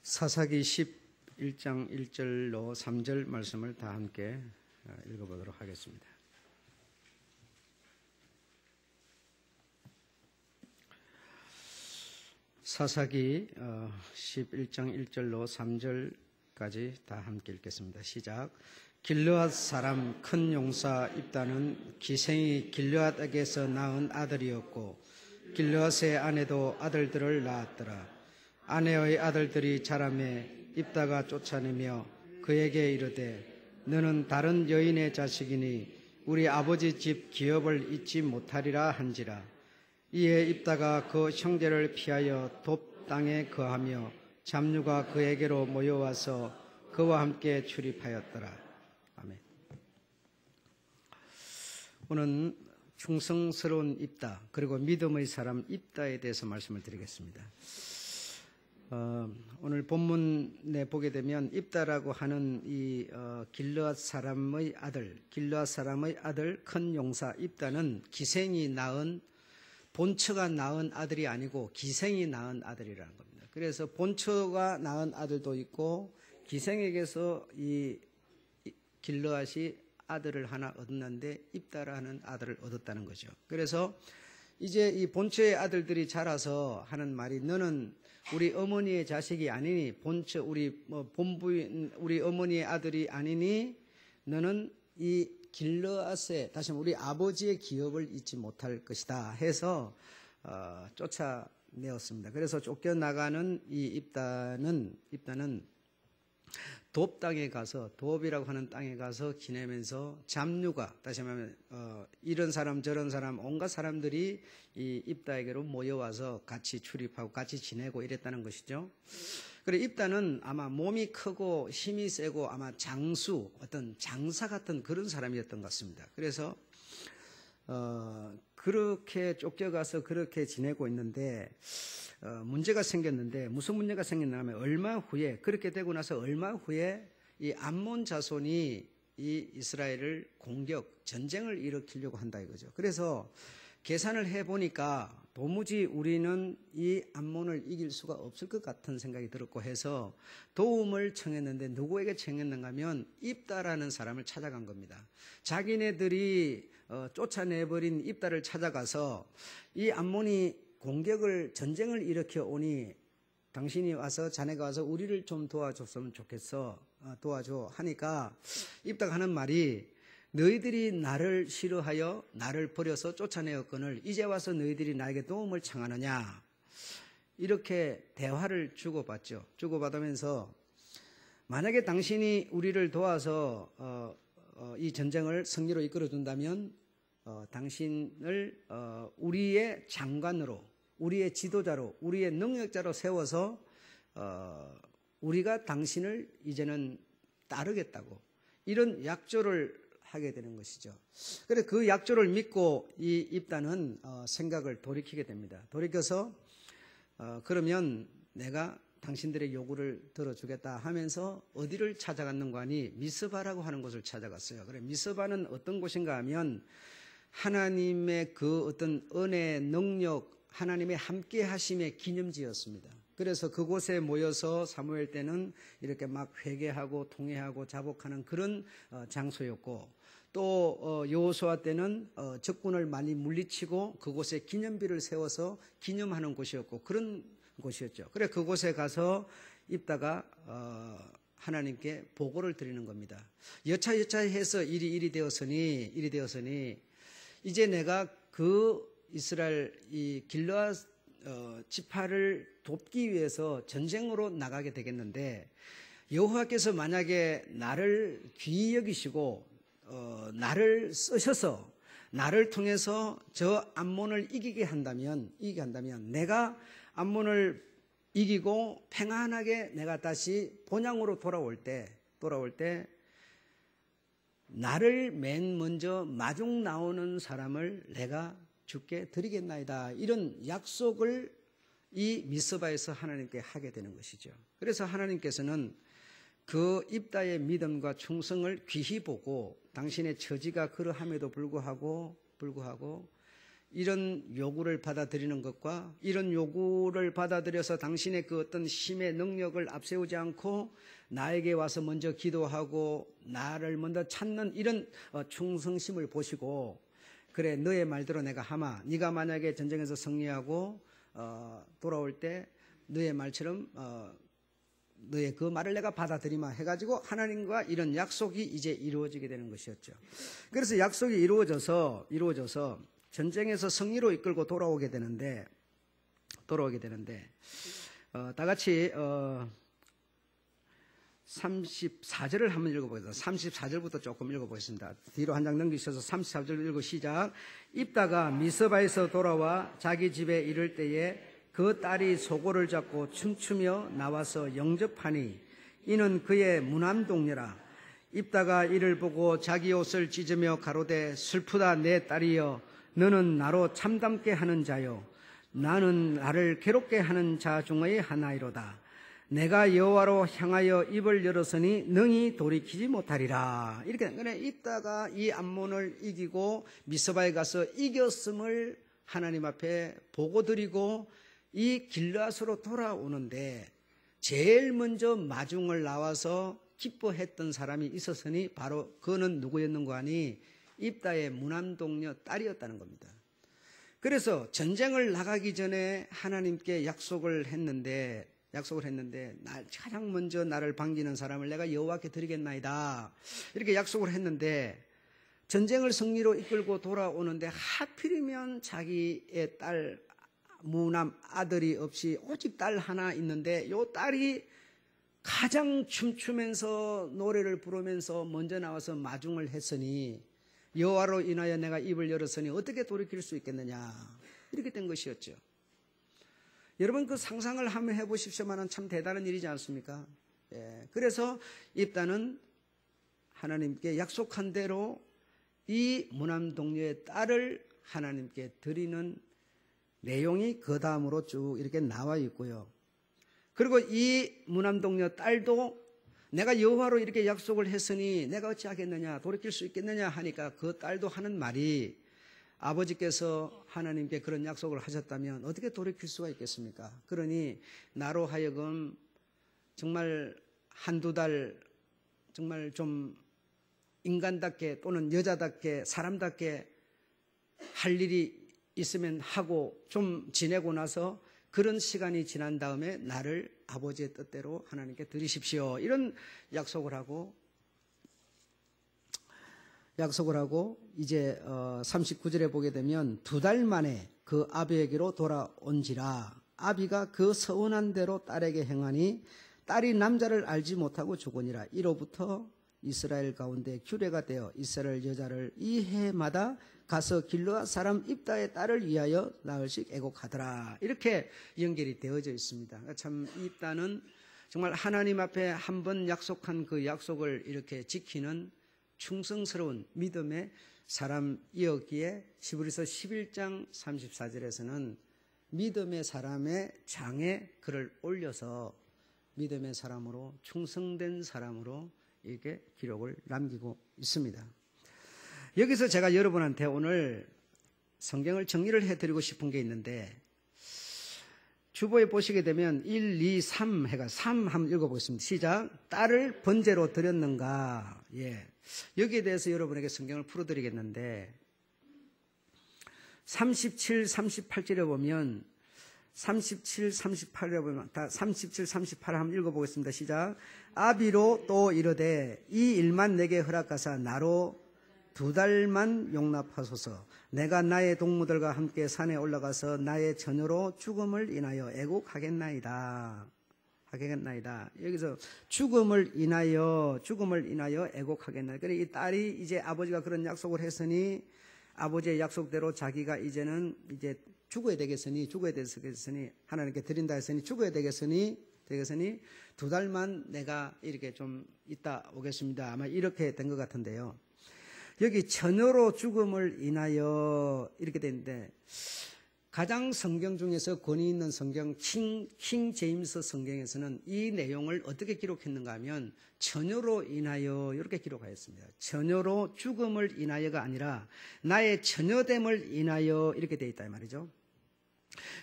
사사기 11장 1절로 3절 말씀을 다 함께 읽어보도록 하겠습니다. 사사기 11장 1절로 3절까지 다 함께 읽겠습니다. 시작. 길르앗 사람 큰 용사 입다는 기생이 길르앗에게서 낳은 아들이었고 길르앗의 아내도 아들들을 낳았더라. 아내의 아들들이 자라매 입다가 쫓아내며 그에게 이르되 너는 다른 여인의 자식이니 우리 아버지 집 기업을 잊지 못하리라 한지라. 이에 입다가 그 형제를 피하여 돕 땅에 거하며 잡류가 그에게로 모여와서 그와 함께 출입하였더라. 아멘. 오늘은 충성스러운 입다 그리고 믿음의 사람 입다에 대해서 말씀을 드리겠습니다. 오늘 본문에 보게 되면 입다라고 하는 이 길르앗 사람의 아들 큰 용사 입다는 기생이 낳은 본처가 낳은 아들이 아니고 기생이 낳은 아들이라는 겁니다. 그래서 본처가 낳은 아들도 있고 기생에게서 이 길르앗이 아들을 하나 얻었는데 입다라는 아들을 얻었다는 거죠. 그래서 이제 이 본처의 아들들이 자라서 하는 말이 너는 우리 어머니의 자식이 아니니 본처 본부인 우리 어머니의 아들이 아니니 너는 이 길르앗의 다시 우리 아버지의 기업을 잊지 못할 것이다 해서 쫓아내었습니다. 그래서 쫓겨나가는 이 입다는 돕 땅에 가서 돕이라고 하는 땅에 가서 지내면서 잡류가 다시 말하면 이런 사람 저런 사람 온갖 사람들이 이 입다에게로 모여와서 같이 출입하고 같이 지내고 이랬다는 것이죠. 그리고 입다는 아마 몸이 크고 힘이 세고 아마 장수 어떤 장사 같은 그런 사람이었던 것 같습니다. 그래서 그렇게 쫓겨가서 그렇게 지내고 있는데 문제가 생겼는데 무슨 문제가 생겼냐면 얼마 후에 그렇게 되고 나서 얼마 후에 이 암몬 자손이 이 이스라엘을 전쟁을 일으키려고 한다 이거죠. 그래서 계산을 해보니까 도무지 우리는 이 암몬을 이길 수가 없을 것 같은 생각이 들었고 해서 도움을 청했는데 누구에게 청했는가 하면 입다라는 사람을 찾아간 겁니다. 자기네들이 쫓아내버린 입다를 찾아가서 이 암몬이 전쟁을 일으켜 오니 당신이 와서 자네가 와서 우리를 좀 도와줬으면 좋겠어. 도와줘 하니까 입다가 하는 말이 너희들이 나를 싫어하여 나를 버려서 쫓아내었거늘 이제 와서 너희들이 나에게 도움을 청하느냐. 이렇게 대화를 주고받죠. 주고받으면서 만약에 당신이 우리를 도와서 이 전쟁을 승리로 이끌어준다면 당신을 우리의 장관으로 우리의 지도자로 우리의 능력자로 세워서 우리가 당신을 이제는 따르겠다고 이런 약조를 하게 되는 것이죠. 그래서 그 약조를 믿고 이 입다는 생각을 돌이키게 됩니다. 돌이켜서 그러면 내가 당신들의 요구를 들어주겠다 하면서 어디를 찾아갔는가 하니 미스바라고 하는 곳을 찾아갔어요. 그래 미스바는 어떤 곳인가 하면 하나님의 그 어떤 은혜, 능력, 하나님의 함께 하심의 기념지였습니다. 그래서 그곳에 모여서 사무엘 때는 이렇게 막 회개하고 통회하고 자복하는 그런 장소였고 또 여호수아 때는 적군을 많이 물리치고 그곳에 기념비를 세워서 기념하는 곳이었고 그런 곳이었죠. 그래 그곳에 가서 입다가 하나님께 보고를 드리는 겁니다. 여차여차해서 일이 되었으니 이제 내가 그 이스라엘 이 길르앗 지파를 돕기 위해서 전쟁으로 나가게 되겠는데 여호와께서 만약에 나를 귀히 여기시고 나를 쓰셔서 나를 통해서 저 암몬을 이기게 한다면 내가 암몬을 이기고 평안하게 내가 다시 본향으로 돌아올 때 나를 맨 먼저 마중 나오는 사람을 내가 주께 드리겠나이다. 이런 약속을 이 미스바에서 하나님께 하게 되는 것이죠. 그래서 하나님께서는 그 입다의 믿음과 충성을 귀히 보고 당신의 처지가 그러함에도 불구하고 이런 요구를 받아들이는 것과 이런 요구를 받아들여서 당신의 그 어떤 힘의 능력을 앞세우지 않고 나에게 와서 먼저 기도하고 나를 먼저 찾는 이런 충성심을 보시고, 그래 너의 말대로 내가 하마, 네가 만약에 전쟁에서 승리하고 돌아올 때 너의 말처럼 너의 그 말을 내가 받아들이마 해가지고 하나님과 이런 약속이 이제 이루어지게 되는 것이었죠. 그래서 약속이 이루어져서 전쟁에서 승리로 이끌고 돌아오게 되는데 다 같이 34절을 한번 읽어보겠습니다. 34절부터 조금 읽어보겠습니다. 뒤로 한 장 넘기셔서 34절 읽고 시작. 입다가 미스바에서 돌아와 자기 집에 이를 때에 그 딸이 소고를 잡고 춤추며 나와서 영접하니 이는 그의 무난동녀라. 입다가 이를 보고 자기 옷을 찢으며 가로되 슬프다 내 딸이여, 너는 나로 참담게 하는 자요, 나는 나를 괴롭게 하는 자 중의 하나이로다. 내가 여호와로 향하여 입을 열었으니 능히 돌이키지 못하리라. 이렇게 입다가 이 암몬을 이기고 미스바에 가서 이겼음을 하나님 앞에 보고드리고 이 길르앗으로 돌아오는데 제일 먼저 마중을 나와서 기뻐했던 사람이 있었으니 바로 그는 누구였는고 하니 입다의 무난동녀 딸이었다는 겁니다. 그래서 전쟁을 나가기 전에 하나님께 약속을 했는데 가장 먼저 나를 반기는 사람을 내가 여호와께 드리겠나이다, 이렇게 약속을 했는데 전쟁을 승리로 이끌고 돌아오는데 하필이면 자기의 딸 무남 아들이 없이 오직 딸 하나 있는데 이 딸이 가장 춤추면서 노래를 부르면서 먼저 나와서 마중을 했으니 여호와로 인하여 내가 입을 열었으니 어떻게 돌이킬 수 있겠느냐, 이렇게 된 것이었죠. 여러분 그 상상을 한번 해보십시오만은 참 대단한 일이지 않습니까? 예, 그래서 입다는 하나님께 약속한 대로 이 무남동녀의 딸을 하나님께 드리는 내용이 그 다음으로 쭉 이렇게 나와 있고요. 그리고 이 무남동녀 딸도 내가 여호와로 이렇게 약속을 했으니 내가 어찌 하겠느냐, 돌이킬 수 있겠느냐 하니까 그 딸도 하는 말이, 아버지께서 하나님께 그런 약속을 하셨다면 어떻게 돌이킬 수가 있겠습니까? 그러니 나로 하여금 정말 한두 달 정말 좀 인간답게 또는 여자답게 사람답게 할 일이 있으면 하고 좀 지내고 나서 그런 시간이 지난 다음에 나를 아버지의 뜻대로 하나님께 드리십시오, 이런 약속을 하고 이제 39절에 보게 되면 2달 만에 그 아비에게로 돌아온지라. 아비가 그 서운한 대로 딸에게 행하니 딸이 남자를 알지 못하고 죽으니라. 이로부터 이스라엘 가운데 규례가 되어 이스라엘 여자를 이 해마다 가서 길르앗 사람 입다의 딸을 위하여 나흘씩 애곡하더라. 이렇게 연결이 되어져 있습니다. 참 입다는 정말 하나님 앞에 한번 약속한 그 약속을 이렇게 지키는 충성스러운 믿음의 사람이었기에 히브리서 11장 34절에서는 믿음의 사람의 장에 글을 올려서 믿음의 사람으로, 충성된 사람으로 이렇게 기록을 남기고 있습니다. 여기서 제가 여러분한테 오늘 성경을 정리를 해드리고 싶은 게 있는데, 주보에 보시게 되면 1, 2, 3 해가 3 한번 읽어보겠습니다. 시작. 딸을 번제로 드렸는가. 예. 여기에 대해서 여러분에게 성경을 풀어드리겠는데 37, 38절에 보면 37, 38에 보면 다 37, 38 한번 읽어보겠습니다. 시작. 아비로 또 이르되 이 일만 내게 허락하사 나로 2달만 용납하소서. 내가 나의 동무들과 함께 산에 올라가서 나의 처녀로 죽음을 인하여 애곡하겠나이다. 여기서 죽음을 인하여 애곡하겠나이다. 그래 이 딸이 이제 아버지가 그런 약속을 했으니 아버지의 약속대로 자기가 이제는 이제 죽어야 되겠으니 하나님께 드린다 했으니 죽어야 되겠으니 2달만 내가 이렇게 좀 있다 오겠습니다. 아마 이렇게 된 것 같은데요. 여기 처녀로 죽음을 인하여 이렇게 되는데 가장 성경 중에서 권위 있는 성경 킹 제임스 성경에서는 이 내용을 어떻게 기록했는가 하면 처녀로 인하여 이렇게 기록하였습니다. 처녀로 죽음을 인하여가 아니라 나의 처녀됨을 인하여 이렇게 되어 있다 이 말이죠.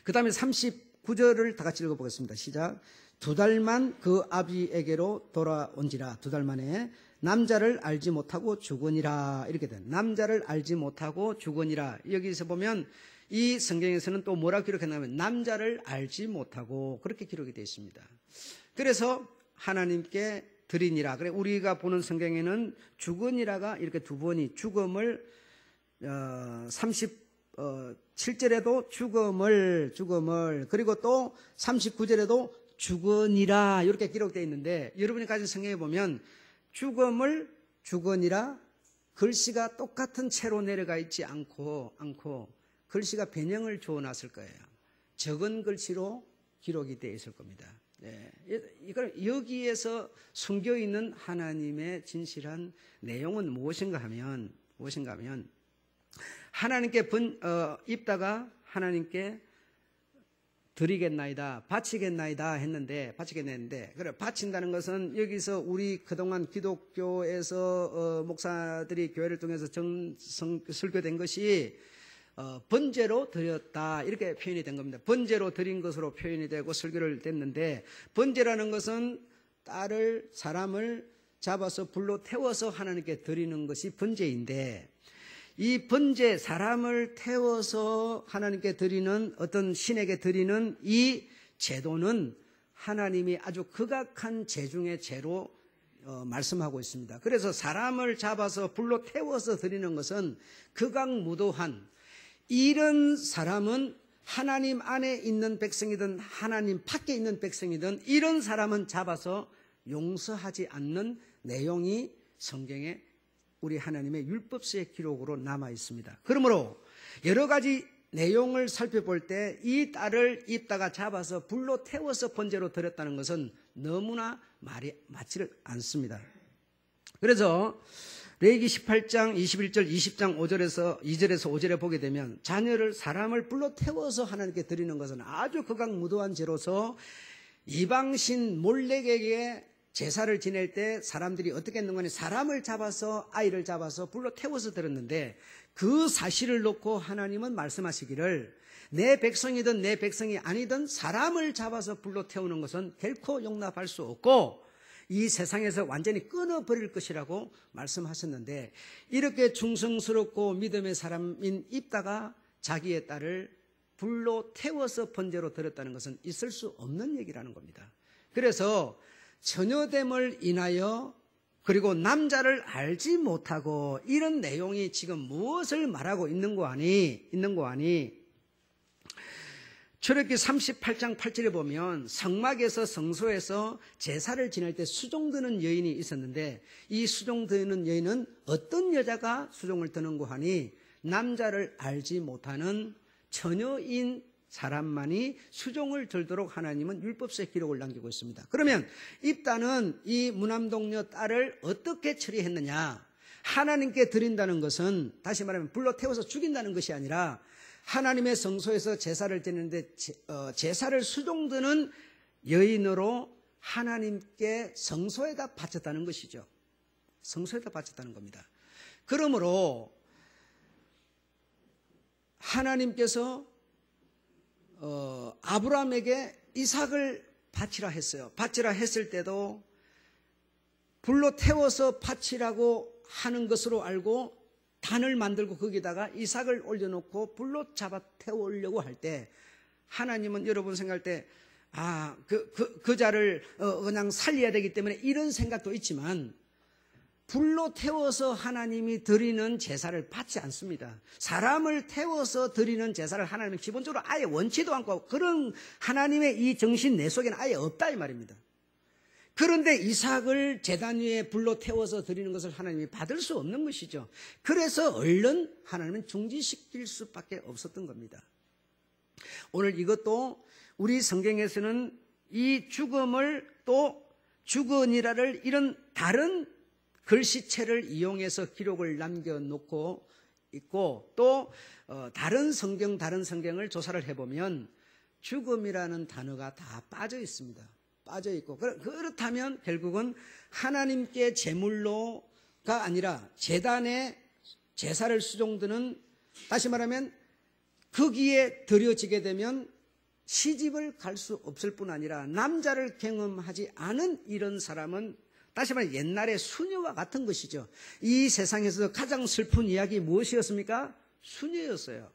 그 다음에 39절을 다 같이 읽어보겠습니다. 시작. 2달만 그 아비에게로 돌아온지라. 2달 만에 남자를 알지 못하고 죽으니라. 이렇게 된 남자를 알지 못하고 죽으니라. 여기서 보면 이 성경에서는 또 뭐라고 기록했냐면 남자를 알지 못하고 그렇게 기록이 되어 있습니다. 그래서 하나님께 드리니라. 그래 우리가 보는 성경에는 죽으니라가 이렇게 두 번이 죽음을 37절에도 죽음을 그리고 또 39절에도 죽으니라 이렇게 기록되어 있는데 여러분이 가진 성경에 보면 죽으니라 글씨가 똑같은 채로 내려가 있지 않고 글씨가 변형을 주어놨을 거예요. 적은 글씨로 기록이 되어 있을 겁니다. 이걸 여기에서 숨겨 있는 하나님의 진실한 내용은 무엇인가 하면 하나님께 입다가 하나님께 드리겠나이다, 바치겠나이다 했는데 그래 바친다는 것은 여기서 우리 그동안 기독교에서 목사들이 교회를 통해서 설교된 것이 번제로 드렸다 이렇게 표현이 된 겁니다. 번제로 드린 것으로 표현이 되고 설교를 됐는데 번제라는 것은 사람을 잡아서 불로 태워서 하나님께 드리는 것이 번제인데 이 번제 사람을 태워서 하나님께 드리는 어떤 신에게 드리는 이 제도는 하나님이 아주 극악한 죄 중의 죄로 말씀하고 있습니다. 그래서 사람을 잡아서 불로 태워서 드리는 것은 극악무도한 이런 사람은 하나님 안에 있는 백성이든 하나님 밖에 있는 백성이든 이런 사람은 잡아서 용서하지 않는 내용이 성경에 우리 하나님의 율법서의 기록으로 남아 있습니다. 그러므로 여러 가지 내용을 살펴볼 때 이 딸을 입다가 잡아서 불로 태워서 번제로 드렸다는 것은 너무나 말이 맞지를 않습니다. 그래서 레위기 18장 21절 20장 2절에서 5절에 보게 되면 사람을 불로 태워서 하나님께 드리는 것은 아주 극악무도한 죄로서 이방신 몰렉에게 제사를 지낼 때 사람들이 어떻게 했는가 하니 아이를 잡아서 불로 태워서 드렸는데 그 사실을 놓고 하나님은 말씀하시기를 내 백성이든 내 백성이 아니든 사람을 잡아서 불로 태우는 것은 결코 용납할 수 없고 이 세상에서 완전히 끊어버릴 것이라고 말씀하셨는데 이렇게 충성스럽고 믿음의 사람인 입다가 자기의 딸을 불로 태워서 번제로 드렸다는 것은 있을 수 없는 얘기라는 겁니다. 그래서 처녀됨을 인하여 그리고 남자를 알지 못하고 이런 내용이 지금 무엇을 말하고 있는 거 아니? 출애굽기 38장 8절에 보면 성막에서 성소에서 제사를 지낼 때 수종드는 여인이 있었는데 이 수종드는 여인은 어떤 여자가 수종을 드는고 하니 남자를 알지 못하는 처녀인 사람만이 수종을 들도록 하나님은 율법서에 기록을 남기고 있습니다. 그러면 입다는 이 무남동녀 딸을 어떻게 처리했느냐? 하나님께 드린다는 것은 다시 말하면 불로 태워서 죽인다는 것이 아니라 하나님의 성소에서 제사를 드리는데 제사를 수종드는 여인으로 하나님께 성소에다 바쳤다는 것이죠. 성소에다 바쳤다는 겁니다. 그러므로 하나님께서 아브라함에게 이삭을 바치라 했어요. 바치라 했을 때도 불로 태워서 바치라고 하는 것으로 알고 단을 만들고 거기다가 이삭을 올려놓고 불로 잡아 태우려고 할 때 하나님은 여러분 생각할 때 그 자를 그냥 살려야 되기 때문에 이런 생각도 있지만 불로 태워서 하나님이 드리는 제사를 받지 않습니다. 사람을 태워서 드리는 제사를 하나님은 기본적으로 아예 원치도 않고 그런 하나님의 이 정신 내 속에는 아예 없다 이 말입니다. 그런데 이삭을 제단 위에 불로 태워서 드리는 것을 하나님이 받을 수 없는 것이죠. 그래서 얼른 하나님은 중지시킬 수밖에 없었던 겁니다. 오늘 이것도 우리 성경에서는 이 죽음을 또 죽으니라를 이런 다른 글씨체를 이용해서 기록을 남겨놓고 있고 또 다른 성경을 조사를 해보면 죽음이라는 단어가 다 빠져 있습니다. 빠져 있고 그렇다면 결국은 하나님께 제물로가 아니라 제단에 제사를 수종드는, 다시 말하면 거기에 드려지게 되면 시집을 갈 수 없을 뿐 아니라 남자를 경험하지 않은 이런 사람은 다시 말해 옛날에 수녀와 같은 것이죠. 이 세상에서 가장 슬픈 이야기 무엇이었습니까? 수녀였어요.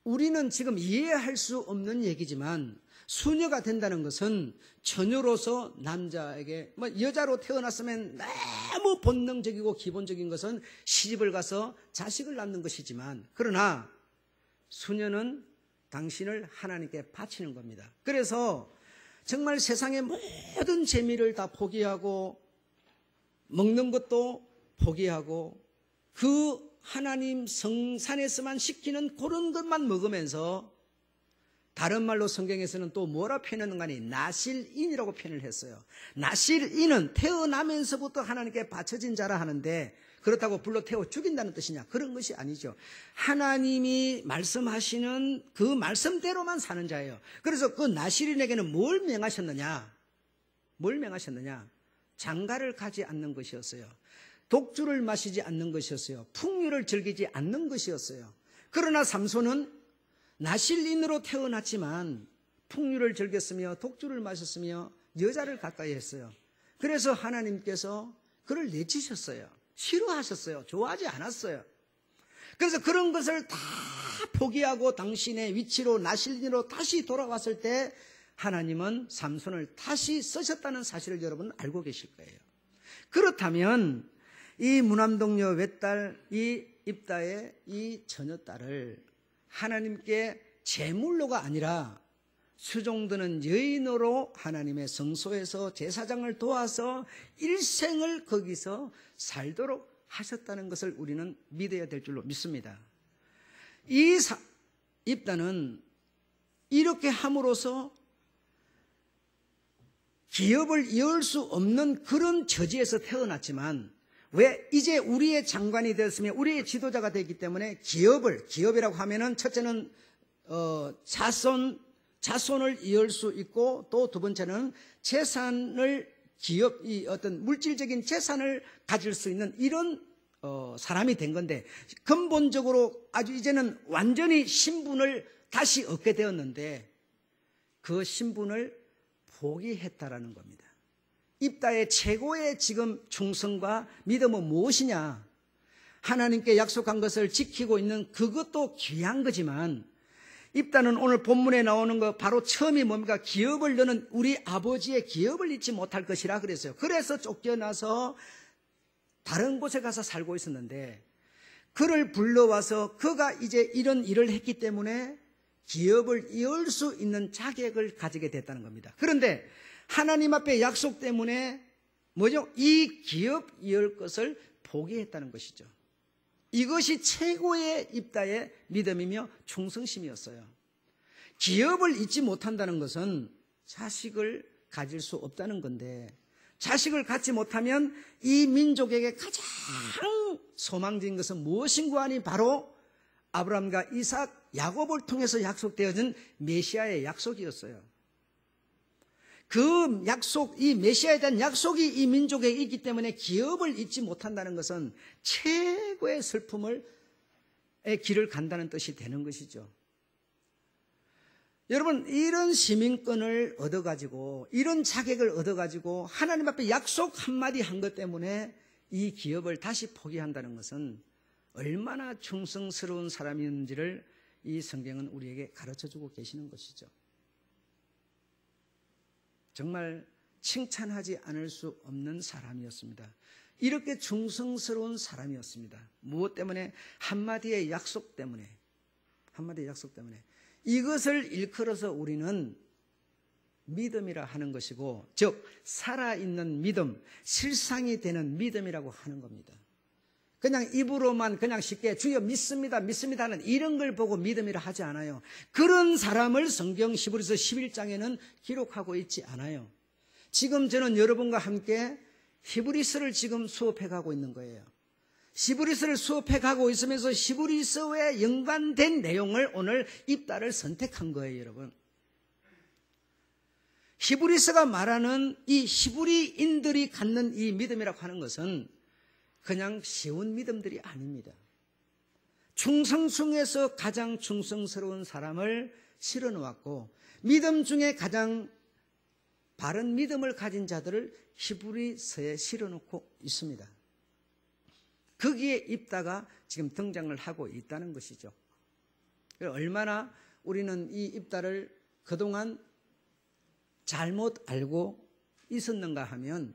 우리는 지금 이해할 수 없는 얘기지만 수녀가 된다는 것은 처녀로서 남자에게, 여자로 태어났으면 너무 본능적이고 기본적인 것은 시집을 가서 자식을 낳는 것이지만, 그러나 수녀는 당신을 하나님께 바치는 겁니다. 그래서 정말 세상의 모든 재미를 다 포기하고 먹는 것도 포기하고 그 하나님 성산에서만 시키는 그런 것만 먹으면서, 다른 말로 성경에서는 또 뭐라 표현하는가니 나실인이라고 표현을 했어요. 나실인은 태어나면서부터 하나님께 바쳐진 자라 하는데 그렇다고 불러 태워 죽인다는 뜻이냐? 그런 것이 아니죠. 하나님이 말씀하시는 그 말씀대로만 사는 자예요. 그래서 그 나실인에게는 뭘 명하셨느냐? 장가를 가지 않는 것이었어요. 독주를 마시지 않는 것이었어요. 풍류를 즐기지 않는 것이었어요. 그러나 삼손은 나실인으로 태어났지만 풍류를 즐겼으며 독주를 마셨으며 여자를 가까이 했어요. 그래서 하나님께서 그를 내치셨어요. 싫어하셨어요. 좋아하지 않았어요. 그래서 그런 것을 다 포기하고 당신의 위치로 나실인으로 다시 돌아왔을 때 하나님은 삼손을 다시 쓰셨다는 사실을 여러분 알고 계실 거예요. 그렇다면 이 무남동녀 외딸, 이 입다의 이 처녀딸을 하나님께 제물로가 아니라 수종드는 여인으로 하나님의 성소에서 제사장을 도와서 일생을 거기서 살도록 하셨다는 것을 우리는 믿어야 될 줄로 믿습니다. 이 입다는 이렇게 함으로써 기업을 이을 수 없는 그런 처지에서 태어났지만, 왜? 이제 우리의 장관이 되었으며 우리의 지도자가 되기 때문에 기업이라고 하면은 첫째는 자손을 이을 수 있고, 또 두 번째는 이 어떤 물질적인 재산을 가질 수 있는 이런 사람이 된 건데, 근본적으로 아주 이제는 완전히 신분을 다시 얻게 되었는데 그 신분을 포기했다라는 겁니다. 입다의 최고의 지금 충성과 믿음은 무엇이냐? 하나님께 약속한 것을 지키고 있는 그것도 귀한 거지만, 입다는 오늘 본문에 나오는 거 바로 처음이 뭡니까? 기업을 너는 우리 아버지의 기업을 잊지 못할 것이라 그랬어요. 그래서 쫓겨나서 다른 곳에 가서 살고 있었는데, 그를 불러와서 그가 이제 이런 일을 했기 때문에 기업을 이을 수 있는 자격을 가지게 됐다는 겁니다. 그런데 하나님 앞에 약속 때문에 뭐죠? 이 기업 이을 것을 포기했다는 것이죠. 이것이 최고의 입다의 믿음이며 충성심이었어요. 기업을 잊지 못한다는 것은 자식을 가질 수 없다는 건데, 자식을 갖지 못하면 이 민족에게 가장 소망적인 것은 무엇인가 하니 바로 아브라함과 이삭, 야곱을 통해서 약속되어진 메시아의 약속이었어요. 그 약속, 이 메시아에 대한 약속이 이 민족에 있기 때문에 기업을 잊지 못한다는 것은 최고의 슬픔의 길을 간다는 뜻이 되는 것이죠. 여러분, 이런 시민권을 얻어가지고, 이런 자격을 얻어가지고 하나님 앞에 약속 한마디 한 것 때문에 이 기업을 다시 포기한다는 것은 얼마나 충성스러운 사람이었는지를 이 성경은 우리에게 가르쳐주고 계시는 것이죠. 정말 칭찬하지 않을 수 없는 사람이었습니다. 이렇게 충성스러운 사람이었습니다. 무엇 때문에? 한마디의 약속 때문에. 이것을 일컬어서 우리는 믿음이라 하는 것이고, 즉 살아있는 믿음, 실상이 되는 믿음이라고 하는 겁니다. 그냥 입으로만 그냥 쉽게 주여 믿습니다 하는 이런 걸 보고 믿음이라 하지 않아요. 그런 사람을 성경 히브리서 11장에는 기록하고 있지 않아요. 지금 저는 여러분과 함께 히브리서를 지금 수업해 가고 있는 거예요. 히브리서를 수업해 가고 있으면서 히브리서에 연관된 내용을 오늘 입다를 선택한 거예요, 여러분. 히브리서가 말하는 이 히브리인들이 갖는 이 믿음이라고 하는 것은 그냥 쉬운 믿음들이 아닙니다. 충성 중에서 가장 충성스러운 사람을 실어 놓았고, 믿음 중에 가장 바른 믿음을 가진 자들을 히브리서에 실어 놓고 있습니다. 거기에 입다가 지금 등장을 하고 있다는 것이죠. 얼마나 우리는 이 입다를 그동안 잘못 알고 있었는가 하면,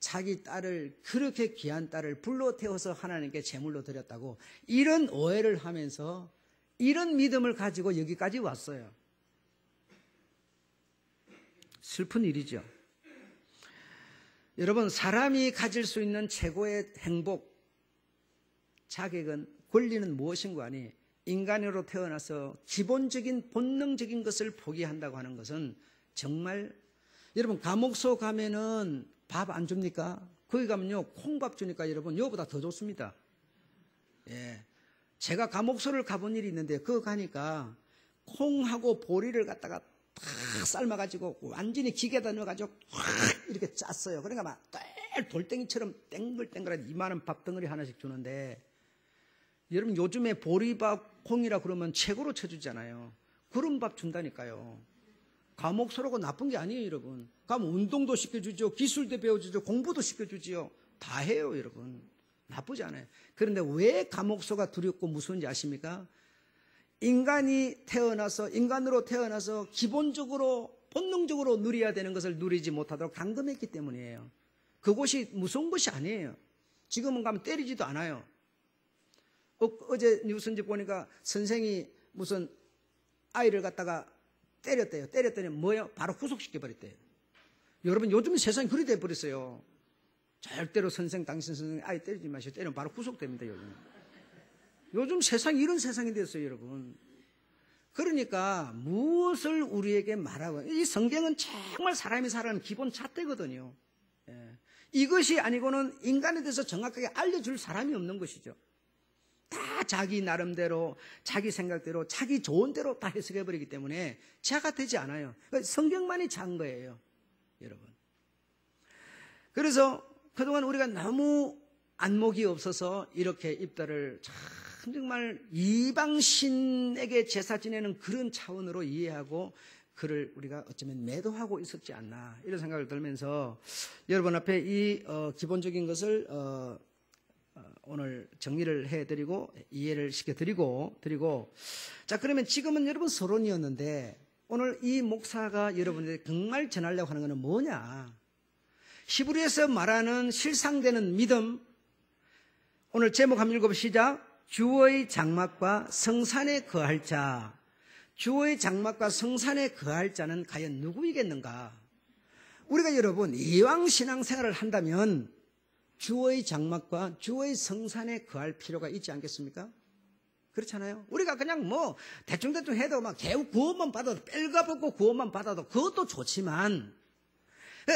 자기 딸을, 그렇게 귀한 딸을 불러 태워서 하나님께 제물로 드렸다고 이런 오해를 하면서 이런 믿음을 가지고 여기까지 왔어요. 슬픈 일이죠. 여러분, 사람이 가질 수 있는 최고의 행복, 자격은, 권리는 무엇인가 하니, 인간으로 태어나서 기본적인 본능적인 것을 포기한다고 하는 것은 정말, 여러분, 감옥소 가면은 밥 안 줍니까? 거기 가면요, 콩밥 주니까 여러분, 요보다 더 좋습니다. 예. 제가 감옥소를 가본 일이 있는데, 그거 가니까 콩하고 보리를 갖다가 다 삶아가지고 완전히 기계에다 넣어가지고 확 이렇게 짰어요. 그러니까 막 돌덩이처럼 땡글땡글한 이만한 밥덩어리 하나씩 주는데, 여러분, 요즘에 보리밥, 콩이라 그러면 최고로 쳐주잖아요. 그런 밥 준다니까요. 감옥소라고 나쁜 게 아니에요, 여러분. 가면 운동도 시켜주죠, 기술도 배워주죠, 공부도 시켜주지요. 다 해요, 여러분. 나쁘지 않아요. 그런데 왜 감옥소가 두렵고 무서운지 아십니까? 인간으로 태어나서 기본적으로, 본능적으로 누려야 되는 것을 누리지 못하도록 감금했기 때문이에요. 그곳이 무서운 것이 아니에요. 지금은 가면 때리지도 않아요. 어제 뉴스인지 보니까 선생이 무슨 아이를 갖다가 때렸대요. 때렸더니 뭐예요? 바로 구속시켜버렸대요. 여러분, 요즘 세상이 그리 돼버렸어요. 절대로 당신 선생 아이 때리지 마시오. 때리면 바로 구속됩니다, 요즘 세상이 이런 세상이 됐어요, 여러분. 그러니까 무엇을 우리에게 말하고, 이 성경은 정말 사람이 살아가는 기본 잣대거든요. 예. 이것이 아니고는 인간에 대해서 정확하게 알려줄 사람이 없는 것이죠. 다 자기 나름대로, 자기 생각대로, 자기 좋은 대로 다 해석해버리기 때문에 자가 되지 않아요. 성경만이 작은 거예요, 여러분. 그래서 그동안 우리가 너무 안목이 없어서 이렇게 입다를 정말 이방신에게 제사 지내는 그런 차원으로 이해하고 그를 우리가 어쩌면 매도하고 있었지 않나, 이런 생각을 들면서 여러분 앞에 이 기본적인 것을 오늘 정리를 해드리고 이해를 시켜드리고 자, 그러면 지금은 여러분 서론이었는데, 오늘 이 목사가 여러분들에게 정말 전하려고 하는 것은 뭐냐? 히브리에서 말하는 실상되는 믿음, 오늘 제목 한번 읽어보시죠. 주의 장막과 성산에 거할 자. 주의 장막과 성산에 거할 자는 과연 누구이겠는가? 우리가 여러분, 이왕 신앙생활을 한다면 주의 장막과 주의 성산에 거할 필요가 있지 않겠습니까? 그렇잖아요. 우리가 그냥 뭐 대충대충 해도 막 개우 구원만 받아도, 뺄가벗고 구원만 받아도 그것도 좋지만,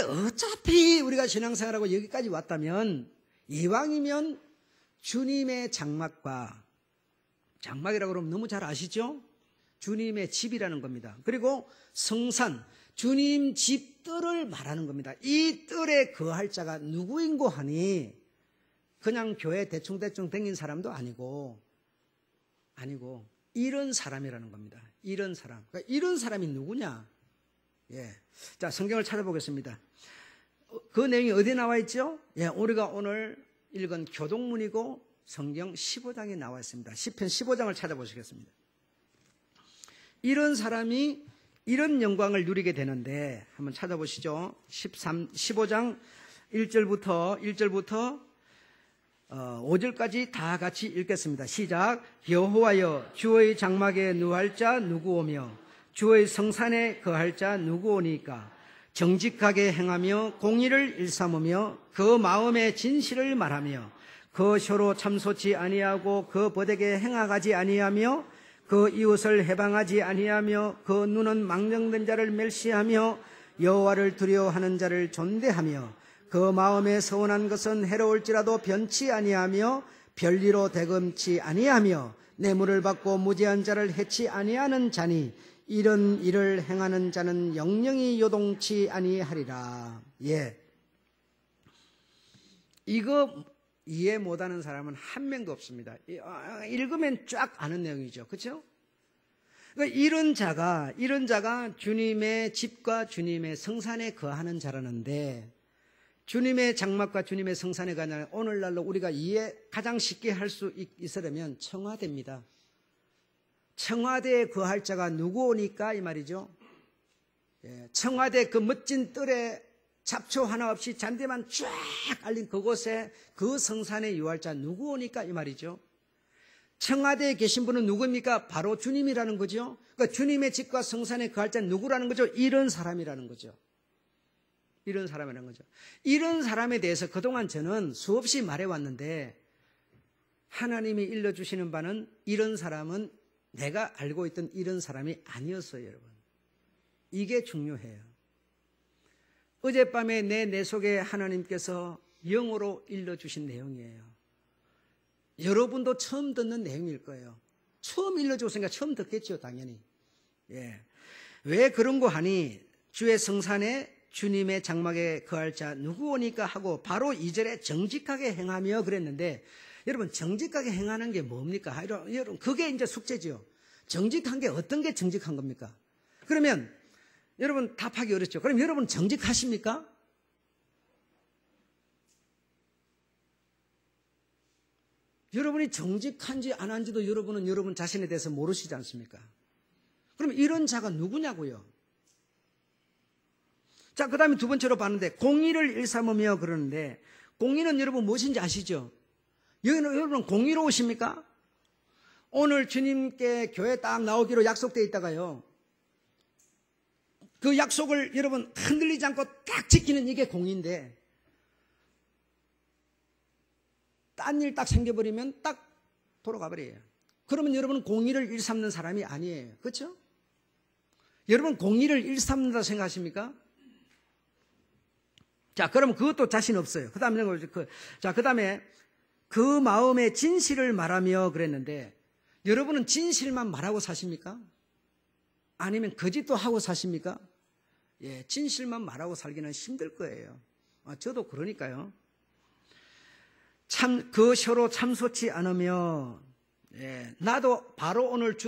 어차피 우리가 신앙생활하고 여기까지 왔다면 이왕이면 주님의 장막과, 장막이라고 그러면 너무 잘 아시죠? 주님의 집이라는 겁니다. 그리고 성산, 주님 집 뜰을 말하는 겁니다. 이 뜰에 거할 자가 누구인고 하니, 그냥 교회 대충대충 댕긴 사람도 아니고 이런 사람이라는 겁니다. 이런 사람. 그러니까 이런 사람이 누구냐? 예. 자, 성경을 찾아보겠습니다. 그 내용이 어디에 나와 있죠? 예, 우리가 오늘 읽은 교동문이고 성경 15장에 나와 있습니다. 시편 15장을 찾아보시겠습니다. 이런 사람이 이런 영광을 누리게 되는데, 한번 찾아보시죠. 15장 1절부터 5절까지 다 같이 읽겠습니다. 시작. 여호와여, 주의 장막에 누할 자 누구오며 주의 성산에 거할 자 누구오니까? 정직하게 행하며 공의를 일삼으며 그 마음의 진실을 말하며 그 혀로 참소치 아니하고 그 버되게 행하가지 아니하며 그 이웃을 해방하지 아니하며 그 눈은 망령된 자를 멸시하며 여호와를 두려워하는 자를 존대하며 그 마음에 서운한 것은 해로울지라도 변치 아니하며 별리로 대금치 아니하며 뇌물을 받고 무죄한 자를 해치 아니하는 자니 이런 일을 행하는 자는 영영이 요동치 아니하리라. 예. 이거 이해 못하는 사람은 한 명도 없습니다. 읽으면 쫙 아는 내용이죠. 그렇죠? 그러니까 이런 자가 주님의 집과 주님의 성산에 거하는 자라는데, 주님의 장막과 주님의 성산에 가는 오늘날로 우리가 이해 가장 쉽게 할 수 있으려면 청와대입니다. 청와대에 거할 자가 누구 오니까 이 말이죠. 예, 청와대 그 멋진 뜰에 잡초 하나 없이 잔디만 쫙 깔린 그곳에 그 성산에 유할 자 누구 오니까 이 말이죠. 청와대에 계신 분은 누구입니까? 바로 주님이라는 거죠. 그러니까 주님의 집과 성산에 거할 자는 누구라는 거죠? 이런 사람이라는 거죠. 이런 사람이라는 거죠. 이런 사람에 대해서 그동안 저는 수없이 말해왔는데 하나님이 일러주시는 바는 이런 사람은 내가 알고 있던 이런 사람이 아니었어요, 여러분. 이게 중요해요. 어젯밤에 내 속에 하나님께서 영어로 일러주신 내용이에요. 여러분도 처음 듣는 내용일 거예요. 처음 일러줬으니까 처음 듣겠죠, 당연히. 예. 왜 그런 거 하니? 주의 성산에 주님의 장막에 거할 자 누구 오니까 하고 바로 2절에 정직하게 행하며 그랬는데, 여러분 정직하게 행하는 게 뭡니까? 여러분 그게 이제 숙제죠. 정직한 게 어떤 게 정직한 겁니까? 그러면 여러분 답하기 어렵죠. 그럼 여러분 정직하십니까? 여러분이 정직한지 안 한지도 여러분은 여러분 자신에 대해서 모르시지 않습니까? 그럼 이런 자가 누구냐고요? 자, 그 다음에 두 번째로 봤는데 공의를 일삼으며 그러는데, 공의는 여러분 무엇인지 아시죠? 여러분 공의로 오십니까? 오늘 주님께 교회 딱 나오기로 약속되어 있다가요, 그 약속을 여러분 흔들리지 않고 딱 지키는 이게 공의인데, 딴 일 딱 생겨버리면 딱 돌아가 버려요. 그러면 여러분은 공의를 일삼는 사람이 아니에요. 그렇죠? 여러분 공의를 일삼는다 생각하십니까? 자, 그러면 그것도 자신 없어요. 그 다음에 그 마음의 진실을 말하며 그랬는데, 여러분은 진실만 말하고 사십니까? 아니면 거짓도 하고 사십니까? 예, 진실만 말하고 살기는 힘들 거예요. 저도 그러니까요. 그 혀로 참소치 않으며, 예, 나도 바로 오늘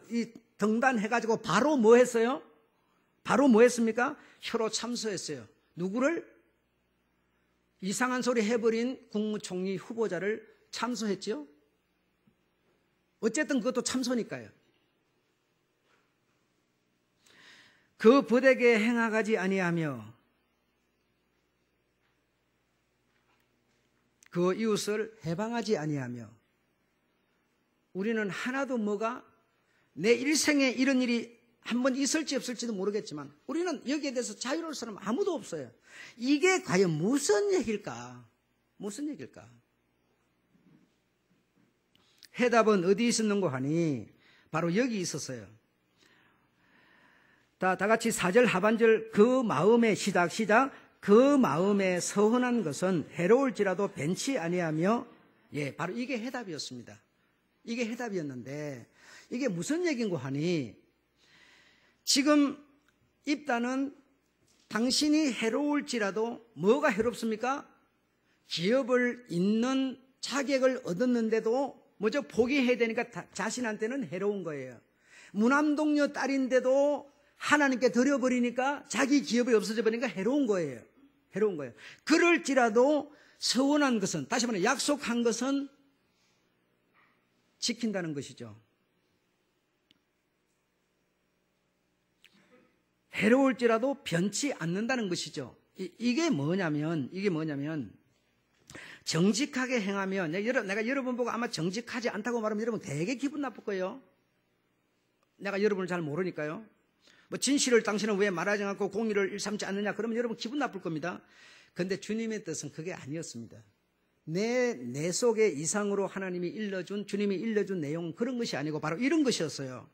이 등단해가지고 바로 뭐 했어요? 바로 뭐 했습니까? 혀로 참소했어요. 누구를? 이상한 소리 해버린 국무총리 후보자를 참소했죠? 어쨌든 그것도 참소니까요. 그 버되게 행하지 아니하며 그 이웃을 해방하지 아니하며, 우리는 하나도 내 일생에 이런 일이 한번 있을지 없을지도 모르겠지만 우리는 여기에 대해서 자유로울 사람 아무도 없어요. 이게 과연 무슨 얘기일까? 무슨 얘기일까? 해답은 어디 있었는고 하니 바로 여기 있었어요. 다 같이 4절 하반절 그 마음의 시작 그 마음에 서운한 것은 해로울지라도 변치 아니하며, 예, 바로 이게 해답이었습니다. 이게 해답이었는데 이게 무슨 얘기인고 하니, 지금 입단은 당신이 해로울지라도 뭐가 해롭습니까? 기업을 잇는 자격을 얻었는데도 먼저 포기해야 되니까 자신한테는 해로운 거예요. 무남동녀 딸인데도 하나님께 드려버리니까 자기 기업이 없어져 버리니까 해로운 거예요. 해로운 거예요. 그럴지라도 서원한 것은, 다시 말해 약속한 것은 지킨다는 것이죠. 해로울지라도 변치 않는다는 것이죠. 이게 뭐냐면 정직하게 행하며, 내가 여러분 보고 아마 정직하지 않다고 말하면 여러분 되게 기분 나쁠 거예요. 내가 여러분을 잘 모르니까요. 진실을 당신은 왜 말하지 않고 공의를 일삼지 않느냐 그러면 여러분 기분 나쁠 겁니다. 그런데 주님의 뜻은 그게 아니었습니다. 내 속에 이상으로 하나님이 주님이 일러준 내용은 그런 것이 아니고 바로 이런 것이었어요.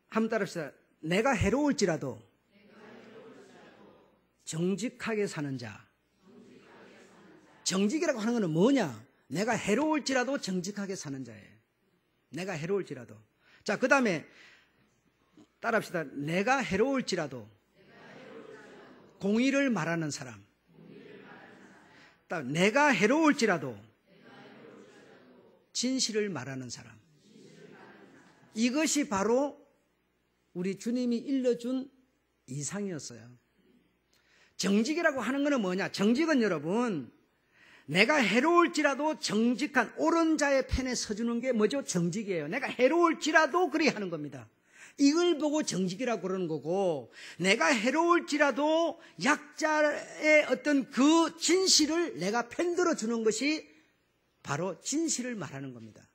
한번 따라합시다. 내가 해로울지라도 정직하게 사는 자. 정직이라고 하는 것은 뭐냐? 내가 해로울지라도 정직하게 사는 자예요. 내가 해로울지라도. 자, 그 다음에 따라합시다. 내가 해로울지라도 공의를 말하는 사람. 내가 해로울지라도 진실을 말하는 사람. 이것이 바로 우리 주님이 일러준 이상이었어요. 정직이라고 하는 것은 뭐냐? 정직은 여러분, 내가 해로울지라도 정직한 옳은 자의 편에 서주는 게 뭐죠? 정직이에요. 내가 해로울지라도 그리 하는 겁니다. 이걸 보고 정직이라고 그러는 거고, 내가 해로울지라도 약자의 어떤 그 진실을 내가 편들어 주는 것이 바로 진실을 말하는 겁니다.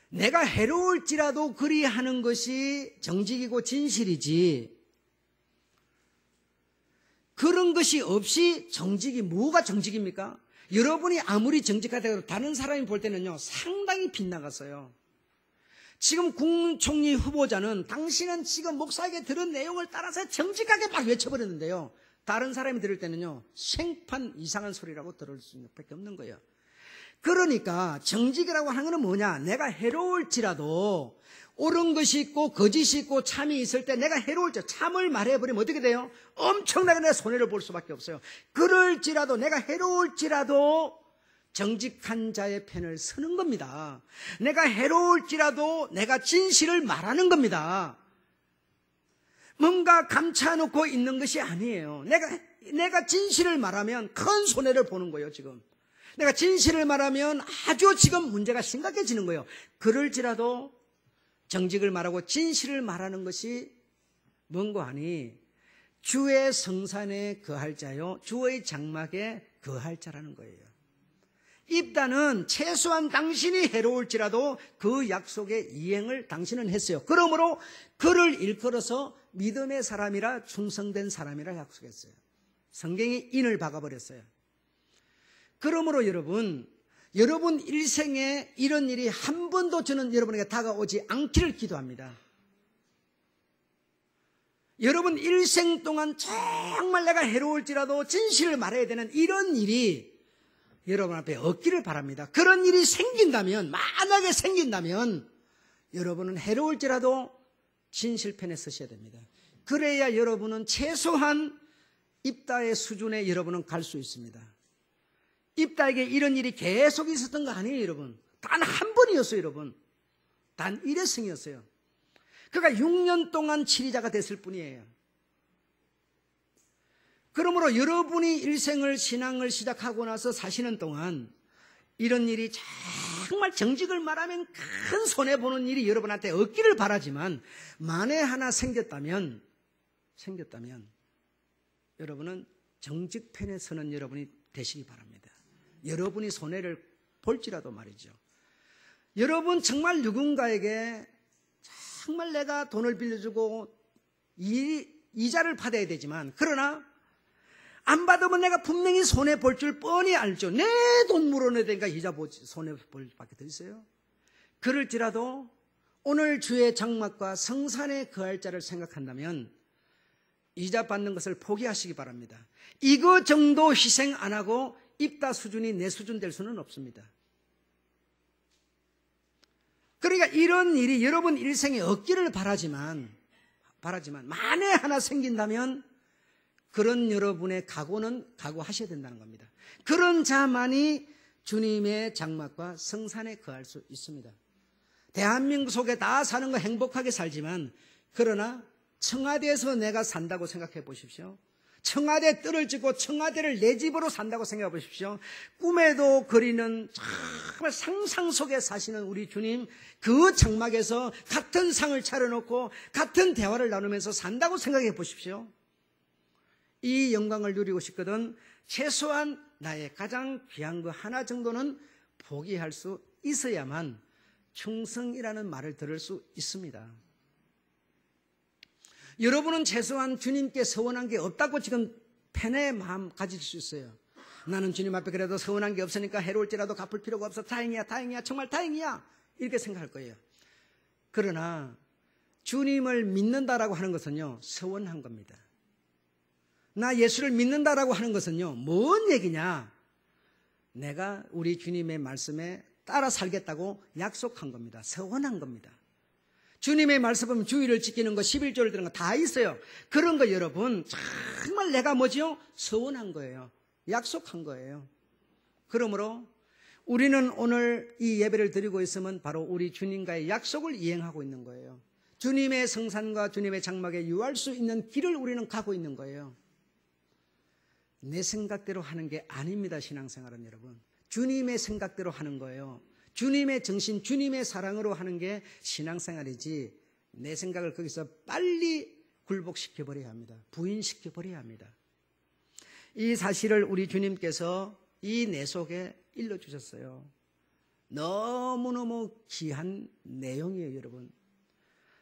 내가 해로울지라도 그리 하는 것이 정직이고 진실이지, 그런 것이 없이 정직이 뭐가 정직입니까? 여러분이 아무리 정직하다고 해도 다른 사람이 볼 때는요 상당히 빗나갔어요. 지금 국무총리 후보자는 당신은 지금 목사에게 들은 내용을 따라서 정직하게 막 외쳐버렸는데요, 다른 사람이 들을 때는요 생판 이상한 소리라고 들을 수밖에 없는 거예요. 그러니까 정직이라고 하는 것은 뭐냐? 내가 해로울지라도 옳은 것이 있고 거짓이 있고 참이 있을 때 내가 해로울지라도 참을 말해버리면 어떻게 돼요? 엄청나게 내가 손해를 볼 수밖에 없어요. 그럴지라도 내가 해로울지라도 정직한 자의 편을 서는 겁니다. 내가 해로울지라도 내가 진실을 말하는 겁니다. 뭔가 감춰놓고 있는 것이 아니에요. 내가 진실을 말하면 큰 손해를 보는 거예요. 지금 내가 진실을 말하면 아주 지금 문제가 심각해지는 거예요. 그럴지라도 정직을 말하고 진실을 말하는 것이 뭔고 하니 주의 성산에 거할 자요 주의 장막에 거할 자라는 거예요. 입다는 최소한 당신이 해로울지라도 그 약속의 이행을 당신은 했어요. 그러므로 그를 일컬어서 믿음의 사람이라 충성된 사람이라 약속했어요. 성경이 인을 박아버렸어요. 그러므로 여러분 일생에 이런 일이 한 번도 저는 여러분에게 다가오지 않기를 기도합니다. 여러분 일생 동안 정말 내가 해로울지라도 진실을 말해야 되는 이런 일이 여러분 앞에 없기를 바랍니다. 그런 일이 생긴다면, 만약에 생긴다면 여러분은 해로울지라도 진실편에 서셔야 됩니다. 그래야 여러분은 최소한 입다의 수준에 여러분은 갈 수 있습니다. 입다에게 이런 일이 계속 있었던 거 아니에요, 여러분. 단 한 번이었어요, 여러분. 단 일회성이었어요. 그러니까 6년 동안 치리자가 됐을 뿐이에요. 그러므로 여러분이 일생을 신앙을 시작하고 나서 사시는 동안 이런 일이 정말 정직을 말하면 큰 손해보는 일이 여러분한테 없기를 바라지만 만에 하나 생겼다면 여러분은 정직편에 서는 여러분이 되시기 바랍니다. 여러분이 손해를 볼지라도 말이죠. 여러분 정말 누군가에게 정말 내가 돈을 빌려주고 이자를 받아야 되지만, 그러나 안 받으면 내가 분명히 손해볼 줄 뻔히 알죠. 내 돈 물어내야 되니까 이자 손해볼 밖에 더 있어요. 그럴지라도 오늘 주의 장막과 성산에 거할 자를 생각한다면 이자 받는 것을 포기하시기 바랍니다. 이거 정도 희생 안 하고 입다 수준이 내 수준 될 수는 없습니다. 그러니까 이런 일이 여러분 일생에 없기를 바라지만 만에 하나 생긴다면 그런 여러분의 각오하셔야 된다는 겁니다. 그런 자만이 주님의 장막과 성산에 거할 수 있습니다. 대한민국 속에 다 사는 거 행복하게 살지만, 그러나 청와대에서 내가 산다고 생각해 보십시오. 청와대 뜰을 짓고 청와대를 내 집으로 산다고 생각해 보십시오. 꿈에도 그리는 정말 상상 속에 사시는 우리 주님, 그 장막에서 같은 상을 차려놓고 같은 대화를 나누면서 산다고 생각해 보십시오. 이 영광을 누리고 싶거든 최소한 나의 가장 귀한 거 하나 정도는 포기할 수 있어야만 충성이라는 말을 들을 수 있습니다. 여러분은 최소한 주님께 서원한 게 없다고 지금 편의 마음 가질 수 있어요. 나는 주님 앞에 그래도 서원한 게 없으니까 해로울지라도 갚을 필요가 없어. 다행이야, 정말 다행이야, 이렇게 생각할 거예요. 그러나 주님을 믿는다라고 하는 것은요, 서원한 겁니다. 나 예수를 믿는다라고 하는 것은요, 뭔 얘기냐? 내가 우리 주님의 말씀에 따라 살겠다고 약속한 겁니다. 서원한 겁니다. 주님의 말씀 보면 주의를 지키는 거, 11조를 드는 거 다 있어요. 그런 거 여러분 정말 내가 뭐지요? 서원한 거예요. 약속한 거예요. 그러므로 우리는 오늘 이 예배를 드리고 있으면 바로 우리 주님과의 약속을 이행하고 있는 거예요. 주님의 성산과 주님의 장막에 유할 수 있는 길을 우리는 가고 있는 거예요. 내 생각대로 하는 게 아닙니다. 신앙생활은 여러분. 주님의 생각대로 하는 거예요. 주님의 정신, 주님의 사랑으로 하는 게 신앙생활이지 내 생각을 거기서 빨리 굴복시켜버려야 합니다. 부인시켜버려야 합니다. 이 사실을 우리 주님께서 이 내 속에 일러주셨어요. 너무너무 귀한 내용이에요, 여러분.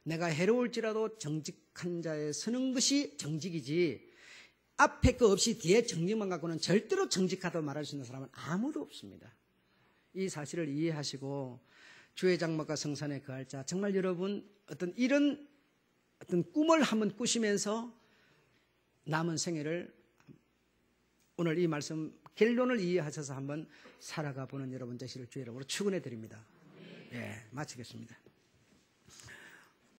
내가 해로울지라도 정직한 자에 서는 것이 정직이지 앞에 거 없이 뒤에 정직만 갖고는 절대로 정직하다고 말할 수 있는 사람은 아무도 없습니다. 이 사실을 이해하시고 주의 장막과 성산에 거할 자, 정말 여러분 이런 꿈을 한번 꾸시면서 남은 생애를 오늘 이 말씀 결론을 이해하셔서 한번 살아가 보는 여러분 되시를 주의 이름으로 축원해 드립니다. 예, 마치겠습니다.